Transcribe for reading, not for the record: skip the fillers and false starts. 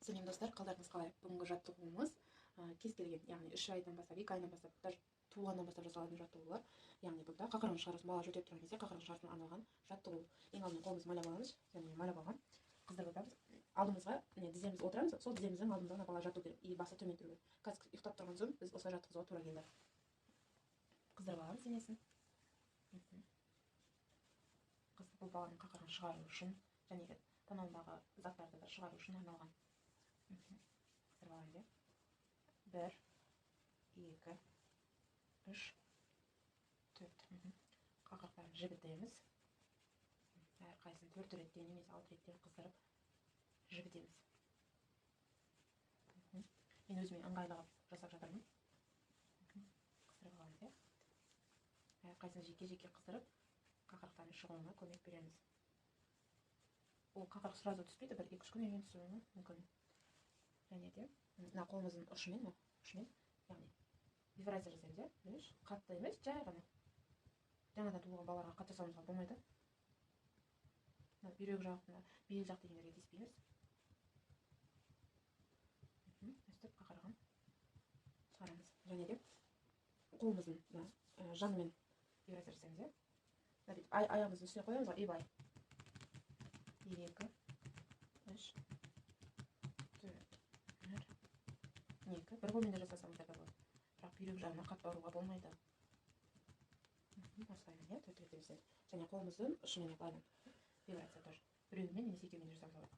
Сәлем достар, қалдарыңыз қалай? Бүгінгі жаттығуымыз кез келген, яғни 3 айдан бастап, 2 айдан бастап, даже туғаннан бастап жасалатын жаттығулар. Яғни бұнда қақырын шығарсын, бала жөтеп тұрған кезде қақырын шығарсын арналған жаттығу. Ең алдымен қолымызды майлап аламыз, және майлап алған қыздырып отырамыз. Алдымызға тіземіз отырамыз, сол тіземіздің алдында бала жату керек, и басы төмен тұру керек. Қазір ұйықтап тұрған соң біз осылай жаттығуға тура келді. Қыздырып аламыз денесін. Бұл баланың қақырын шығару үшін, және танауындағы заттарды да шығару үшін арналған. Қыздырып аламыз. 1, 2, 3, 4. Қақырықтарын жібітеміз. Әрқайсысын 4 реттен немесе 6 реттен қыздырып жібітеміз. Мен өзіме ыңғайлы жасап жатырмын. Қыздырып аламыз. Әрқайсысын жеке-жеке қыздырып, қақырықтардың шығуына көмек береміз. Ол қақырық сразу түспейді, 1-2 күннен кейін түсуі мүмкін. Және де мына қолымыздың ұшымен, яғни вибрация жасаймыз, қатты емес, жай ғана. Жаңадан туылған балаларға қатты жасауымызға болмайды. Бүйрек жағына, бел жақ дегендерге тиіспейміз. Өстіп қақырған шығарамыз. Және де қолымыздың жанымен вибрация жасаймыз. Аяғымыздың үстіне қоямыз ғой, ибай. 2, 3, 4, 2. Бір қолмен де жасасаңыздар да болады. Бірақ бүйрек жағына қатты ауруға болмайды. Осылаймен 4 рет жасаймыз. Және қолымыздың ұшымен вибрация тоже. Біреуімен немесе екеуімен жасауға болады.